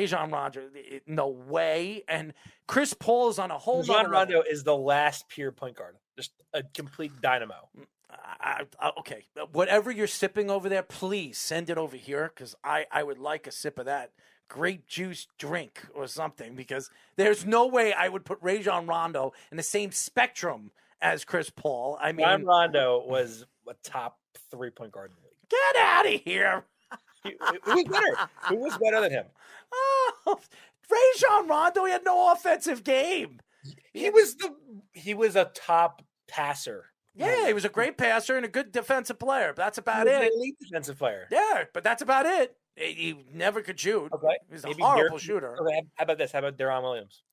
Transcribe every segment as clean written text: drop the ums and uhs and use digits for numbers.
Rajon Rondo, no way. And Chris Paul is on a whole Rajon nother Rondo level. is the last pure point guard. Just a complete dynamo. Okay, whatever you're sipping over there, please send it over here because I would like a sip of that grape juice drink or something because there's no way I would put Rajon Rondo in the same spectrum as Chris Paul. I mean, Rajon Rondo was a top 3-point guard in the league. Get out of here. Who was better? Who was better than him? Oh, Rajon Rondo, he had no offensive game. He was a top passer. Yeah, he was a great passer and a good defensive player. But that's about He was it. an elite defensive player. Yeah, but that's about it. He never could shoot. Okay. He was a horrible shooter. Okay, how about this? How about Deron Williams?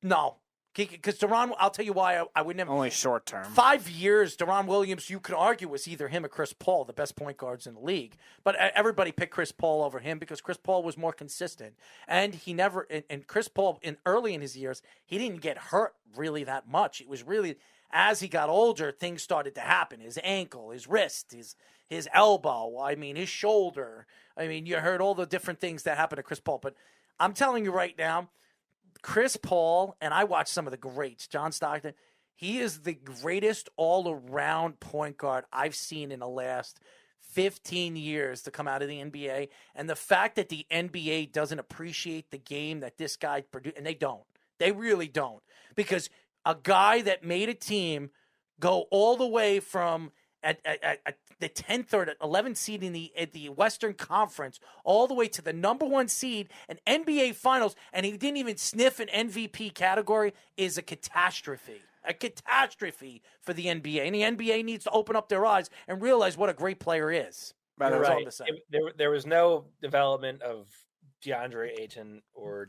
No. Because Deron, I'll tell you why I would never. Only short term. 5 years, Deron Williams, you could argue was either him or Chris Paul, the best point guards in the league. But everybody picked Chris Paul over him because Chris Paul was more consistent. And he never, and Chris Paul, early in his years, he didn't get hurt really that much. It was really, as he got older, things started to happen. His ankle, his wrist, his elbow, his shoulder. You heard all the different things that happened to Chris Paul. But I'm telling you right now, Chris Paul, and I watched some of the greats, John Stockton, he is the greatest all-around point guard I've seen in the last 15 years to come out of the NBA. And the fact that the NBA doesn't appreciate the game that this guy produced, and they don't. They really don't. Because a guy that made a team go all the way from at the 10th or 11th seed in the Western Conference all the way to the number 1 seed in NBA Finals, and he didn't even sniff an MVP category is a catastrophe. A catastrophe for the NBA. And the NBA needs to open up their eyes and realize what a great player is. You're right. There was no development of DeAndre Ayton or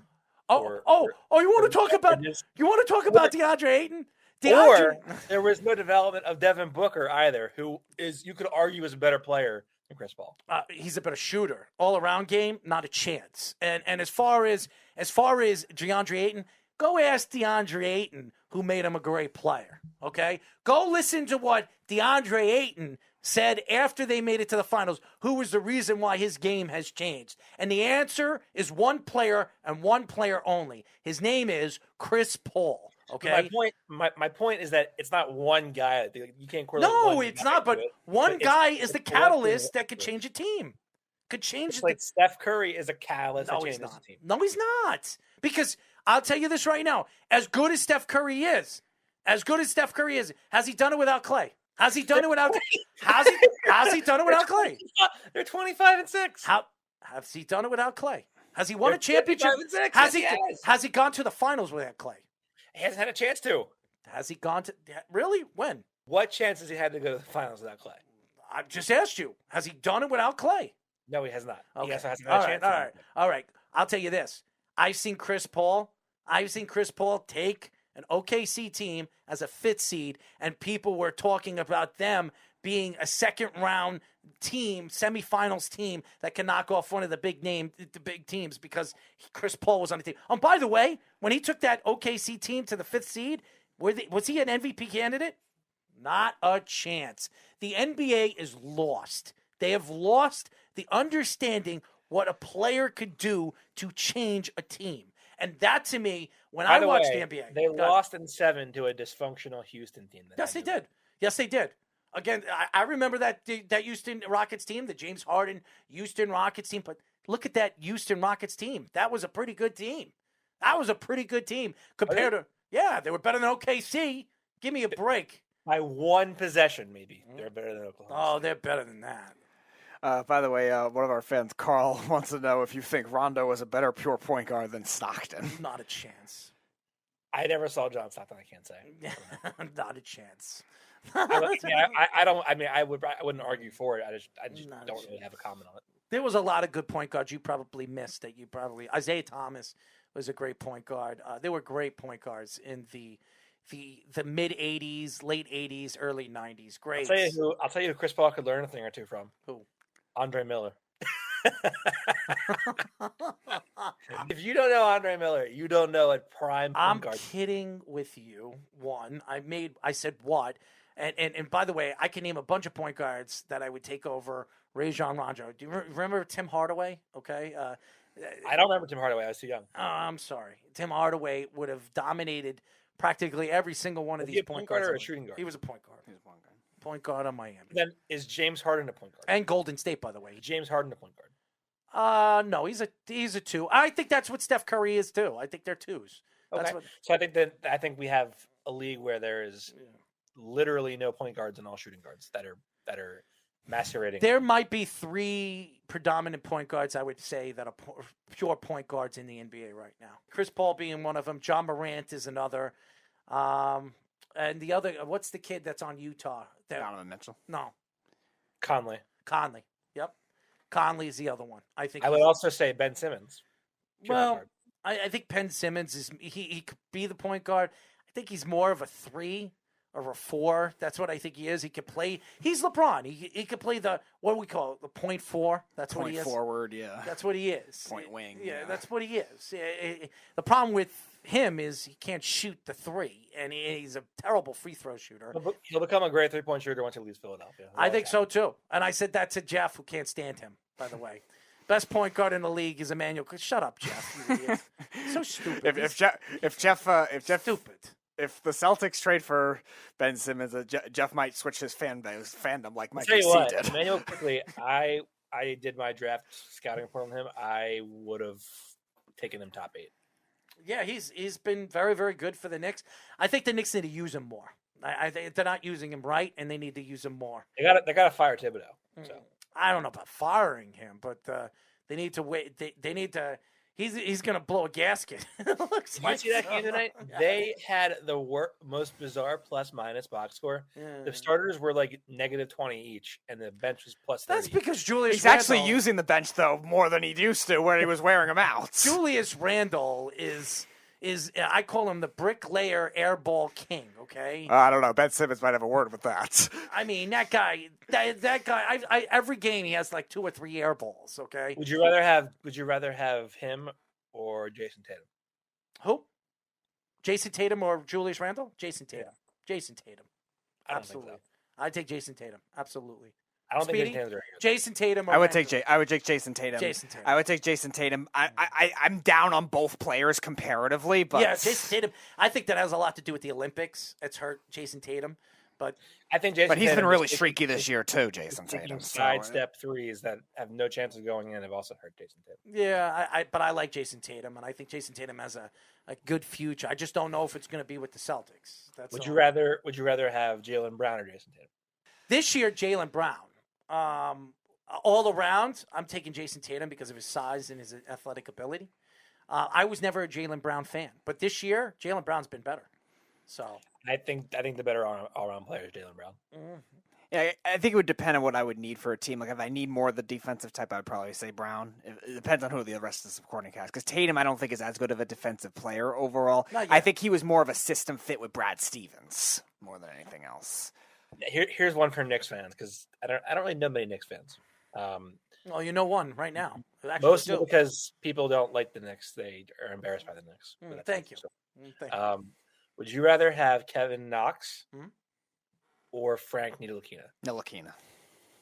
you want to talk about DeAndre Ayton? Or there was no development of Devin Booker either, who is, you could argue, is a better player than Chris Paul. He's a better shooter. All around game, not a chance. And as far as DeAndre Ayton, go ask DeAndre Ayton who made him a great player. Okay? Go listen to what DeAndre Ayton said after they made it to the finals, who was the reason why his game has changed. And the answer is one player and one player only. His name is Chris Paul. Okay. My point is that it's not one guy. You can't correlate. No, it's not. But one guy is the catalyst that could change a team. Could change. Like Steph Curry is a catalyst. No, he's not. No, he's not. Because I'll tell you this right now: as good as Steph Curry is, has he done it without Clay? Has he done it without? Has he done it without Clay? They're 25-6. Has he done it without Clay? Has he won a championship? Has he gone to the finals without Clay? He hasn't had a chance to. Has he gone to really? When? What chance has he had to go to the finals without Clay? I just asked you. Has he done it without Clay? No, he has not. Okay. He also hasn't had a chance. All right. I'll tell you this. I've seen Chris Paul take an OKC team as a 5th seed, and people were talking about them being a second-round team, semifinals team that can knock off one of the big teams because Chris Paul was on the team. Oh, by the way, when he took that OKC team to the 5th seed, was he an MVP candidate? Not a chance. The NBA is lost. They have lost the understanding what a player could do to change a team. And that, to me, when I watch the NBA. They lost in 7 to a dysfunctional Houston team. Yes, they did. Again, I remember that Houston Rockets team, the James Harden Houston Rockets team. But look at that Houston Rockets team. That was a pretty good team. Compared to, they were better than OKC. Give me a break. By one possession, maybe. They're better than Oklahoma. Oh, they're better than that. By the way, one of our fans, Carl, wants to know if you think Rondo was a better pure point guard than Stockton. Not a chance. I never saw John Stockton. I can't say. Not a chance. I wouldn't argue for it. I just don't really have a comment on it. There was a lot of good point guards you probably missed Isaiah Thomas was a great point guard. There were great point guards in the mid 80s, late 80s, early 90s. Great. I'll tell you who Chris Paul could learn a thing or two from. Who? Andre Miller. If you don't know Andre Miller, you don't know a prime point guard. I'm kidding with you. One, I said what? And by the way, I can name a bunch of point guards that I would take over Rajon Rondo. Do you remember Tim Hardaway? Okay. I don't remember Tim Hardaway. I was too young. Oh, I'm sorry. Tim Hardaway would have dominated practically every single one of Was these he a point point guard guards. or a shooting guard? He was a point guard. He's one guy. Point guard on Miami. Then is James Harden a point guard? And Golden State, by the way. James Harden a point guard? No, he's a two. I think that's what Steph Curry is too. I think they're twos. Okay. What, So I think we have a league where there is literally no point guards and all shooting guards that are macerating. there might be three predominant point guards, I would say, that are pure point guards in the NBA right now. Chris Paul being one of them. John Morant is another. And the other, what's the kid that's on Utah? Donovan Mitchell. No, Conley. Yep. Conley is the other one. I think. I would also say Ben Simmons. Pure Well, guard. I think Ben Simmons is he could be the point guard. I think he's more of a 3 or a 4. That's what I think he is. He could play. He's LeBron. He could play the what do we call it? The point 4. That's what he Point is. forward, yeah. That's what he is. Point wing. Yeah, that's what he is. The problem with him is he can't shoot the 3, and he's a terrible free throw shooter. He'll become a great 3-point shooter once he leaves Philadelphia. I think so too. And I said that to Jeff, who can't stand him, by the way. Best point guard in the league is Emmanuel. Shut up, Jeff. You idiot. So stupid. If Jeff stupid. If the Celtics trade for Ben Simmons, Jeff might switch his fandom like Mike I'll tell you C what, did. Emmanuel quickly. I did my draft scouting report on him. I would have taken him top 8. Yeah, he's been very, very good for the Knicks. I think the Knicks need to use him more. I think they're not using him right, and they need to use him more. They got to fire Thibodeau. So. I don't know about firing him, but they need to wait. They need to. He's going to blow a gasket. Looks Did you see that game tonight? They had the most bizarre plus-minus box score. Yeah. The starters were like -20 each, and the bench was +30. That's because Julius He's Randle, actually using the bench though more than he used to when he was wearing them out. Julius Randle is I call him the bricklayer airball king. Okay. I don't know. Ben Simmons might have a word with that. I mean that guy. That guy. Every game he has like 2 or 3 air balls. Okay. Would you rather have him or Jason Tatum? Who? Jason Tatum or Julius Randle? Jason Tatum. Yeah. Jason Tatum. I don't Absolutely. think I'd take Jason Tatum. Absolutely. I don't Speedy? think Tatum's very good. Jason Tatum. Or I would Randle? take Jason Tatum. Jason Tatum. I would take Jason Tatum. I'm down on both players comparatively, but Yeah, Jason Tatum. I think that has a lot to do with the Olympics. It's hurt Jason Tatum, but I think Jason. but he's Tatum been really is- streaky this year too. Jason taking Tatum. So, sidestep threes that have no chance of going in have also hurt Jason Tatum. yeah, but I like Jason Tatum, and I think Jason Tatum has a good future. I just don't know if it's going to be with the Celtics. That's Would all. you rather have Jaylen Brown or Jason Tatum? This year, Jaylen Brown. All around, I'm taking Jason Tatum because of his size and his athletic ability. I was never a Jaylen Brown fan, but this year, Jaylen Brown's been better. So I think the better all-around player is Jaylen Brown. yeah, I think it would depend on what I would need for a team. Like if I need more of the defensive type, I'd probably say Brown. It depends on who the rest of the supporting cast. Because Tatum, I don't think is as good of a defensive player overall. Not yet. I think he was more of a system fit with Brad Stevens more than anything else. Here's one for Knicks fans because I don't really know many Knicks fans. well, you know one right now. Actually, Mostly two. because people don't like the Knicks; they are embarrassed by the Knicks. But that's Thank you. so. Thank you. Would you rather have Kevin Knox Hmm? or Frank Ntilikina? Ntilikina.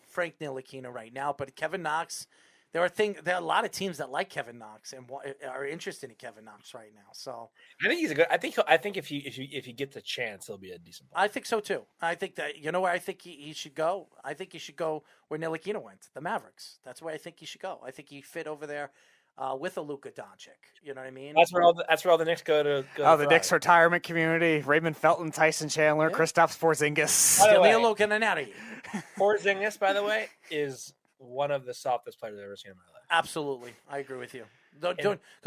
Frank Ntilikina right now, but Kevin Knox. There are a lot of teams that like Kevin Knox and are interested in Kevin Knox right now. So I think he's a good. I think if he gets a chance, he'll be a decent player. I think so too. I think that where I think he should go. I think he should go where Ntilikina went, the Mavericks. That's where I think he should go. I think he fit over there with a Luka Doncic. You know what I mean? That's where all the Knicks go to. Oh, the Knicks retirement community: Raymond Felton, Tyson Chandler, Yeah. Kristaps Porzingis. By the Give me way- a look and an out of here. Porzingis, by the way, is one of the softest players I've ever seen in my life. Absolutely, I agree with you. Don't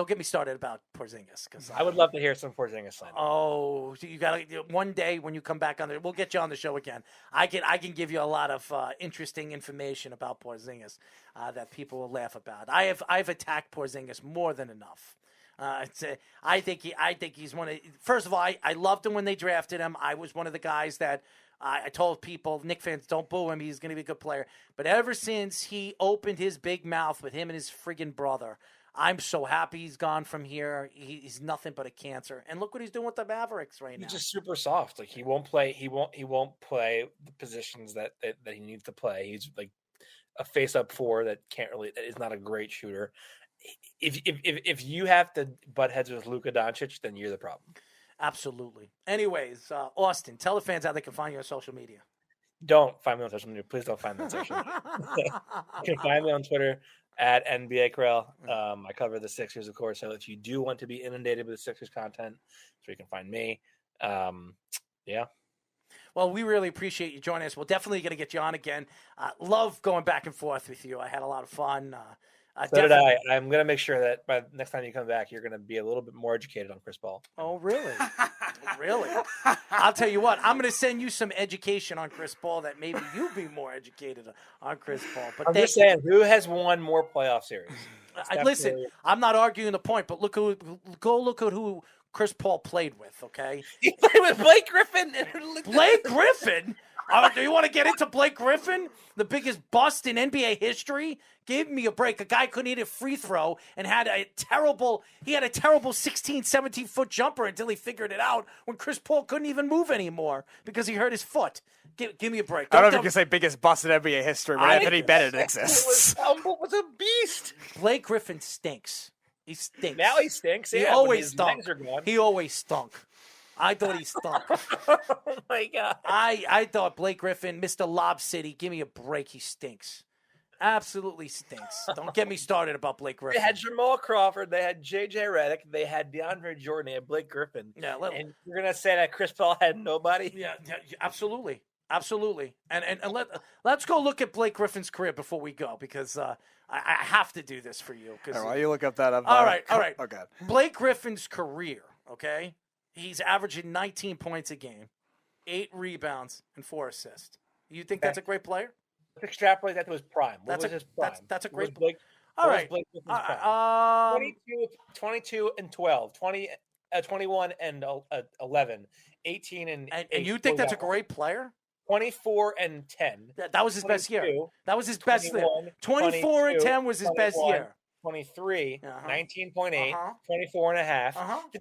get me started about Porzingis because I would love to hear some Porzingis slander. Oh, you got to one day when you come back on we'll get you on the show again. I can give you a lot of interesting information about Porzingis that people will laugh about. I've attacked Porzingis more than enough. I think he's one of. First of all, I loved him when they drafted him. I was one of the guys that I told people, Knicks fans, don't boo him. He's going to be a good player. But ever since he opened his big mouth with him and his friggin' brother, I'm so happy he's gone from here. He's nothing but a cancer. And look what he's doing with the Mavericks right now. He's just super soft. Like he won't play. He won't play the positions that he needs to play. He's like a face-up four that can't really. That is not a great shooter. if you have to butt heads with Luka Doncic, then you're the problem. Absolutely. Anyways, Austin, tell the fans how they can find you on social media. Don't find me on social media. Please don't find me on social media. You can find me on Twitter at NBA Krell. I cover the Sixers, of course. So if you do want to be inundated with Sixers content, so you can find me. Yeah. Well, we really appreciate you joining us. We're definitely going to get you on again. Love going back and forth with you. I had a lot of fun. So did I. I'm going to make sure that by the next time you come back, you're going to be a little bit more educated on Chris Paul. Oh, really? Really? I'll tell you what. I'm going to send you some education on Chris Paul that maybe you'll be more educated on Chris Paul. But I'm just saying, who has won more playoff series? Listen, I'm not arguing the point, but look at who Chris Paul played with, okay? He played with Blake Griffin. Blake Griffin? Do you want to get into Blake Griffin? The biggest bust in NBA history? Give me a break. A guy couldn't hit a free throw and had a terrible 16, 17-foot jumper until he figured it out when Chris Paul couldn't even move anymore because he hurt his foot. Give me a break. I don't know if you can say biggest bust in NBA history, but Anthony Bennett exists. Was a beast. Blake Griffin stinks. He stinks. Now he stinks. He always stunk. He always stunk. I thought he stunk. Oh my God. I thought Blake Griffin, Mr. Lob City, give me a break. He stinks. Absolutely stinks. Don't get me started about Blake Griffin. They had Jamal Crawford. They had J.J. Redick. They had DeAndre Jordan. They had Blake Griffin. Yeah, and you're going to say that Chris Paul had nobody? Yeah, absolutely. Absolutely. And let's go look at Blake Griffin's career before we go because I have to do this for you. Why you look up that? All right. Okay. Blake Griffin's career, okay? He's averaging 19 points a game, 8 rebounds, and 4 assists. You think that's a great player? Let's extrapolate that to his prime. What was his prime? That's a great player. All right. 22 and 12, 21 and 11, 18 and 8. And you think that's a great player? 24 and 10. That was his best year. That was his best year. 24 and 10 was his best year. 23, 19.8, 24 and a half. The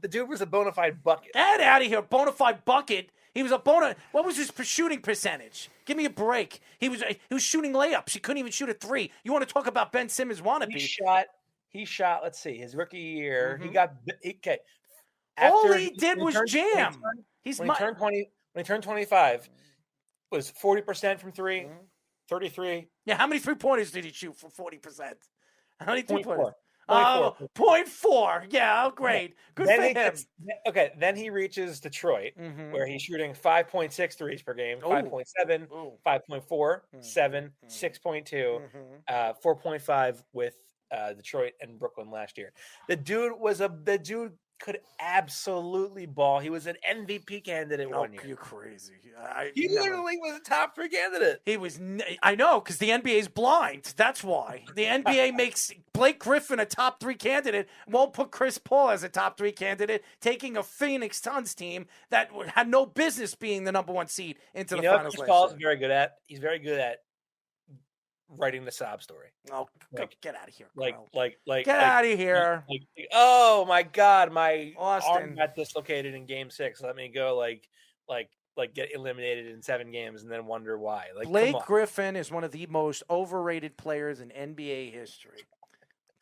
dude was a bona fide bucket. Get out of here, bona fide bucket. He was what was his shooting percentage? Give me a break. He was shooting layups. He couldn't even shoot a 3. You want to talk about Ben Simmons wannabe? He shot, let's see, his rookie year, he got okay. All he did was jam. When he turned 25, was 40% from 3. 33. Yeah, how many 3-pointers did he shoot for 40%? How many 3-pointers? 0.4. Yeah, great. Good for him. Then he reaches Detroit, where he's shooting 5.6 threes per game, 5.7, 5.4, 7, 6.2, 4.5 with Detroit and Brooklyn last year. The dude could absolutely ball. He was an MVP candidate one year. You're crazy. He literally was a top 3 candidate. He was. I know, because the NBA is blind. That's why the NBA makes Blake Griffin a top 3 candidate. Won't put Chris Paul as a top 3 candidate, taking a Phoenix Suns team that had no business being the number 1 seed into the finals. Chris Paul is very good at. He's very good at writing the sob story. Oh, get out of here! Get out of here! Oh my God, my Austin arm got dislocated in Game 6. Let me go get eliminated in 7 games and then wonder why. Blake Griffin is one of the most overrated players in NBA history,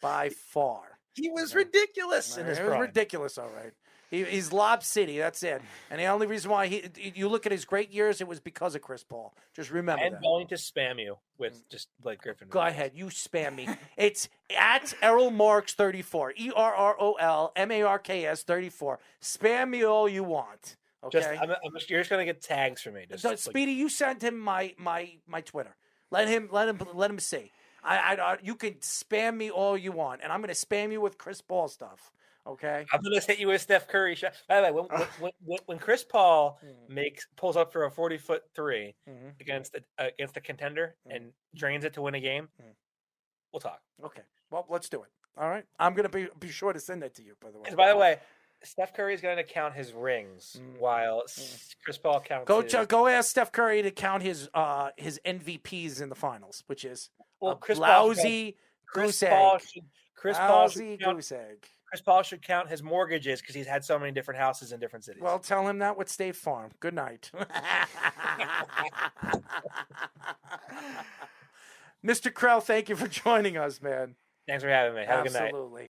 by far. He was ridiculous in his prime. He was ridiculous, all right. He's Lob City. That's it. And the only reason why you look at his great years, it was because of Chris Paul. Just remember that. I'm going to spam you with just Blake Griffin. Go ahead. You spam me. It's at Errol Marks 34. ERROLMARKS 34. Spam me all you want. Okay. You're just going to get tags from me. Speedy, you send him my Twitter. Let him see. You can spam me all you want, and I'm going to spam you with Chris Paul stuff. Okay, I'm going to hit you with Steph Curry shot. By the way, when Chris Paul pulls up for a 40-foot 3 against a contender and drains it to win a game, we'll talk. Okay, well, let's do it. All right, I'm going to be sure to send that to you. By the way, Steph Curry is going to count his rings while Chris Paul counts. Go ask Steph Curry to count his MVPs in the finals, which is Chris lousy goose egg. Chris Paul should Chris Paul should count his mortgages because he's had so many different houses in different cities. Well, tell him that with State Farm. Good night. Mr. Krell, thank you for joining us, man. Thanks for having me. Have a good night. Absolutely.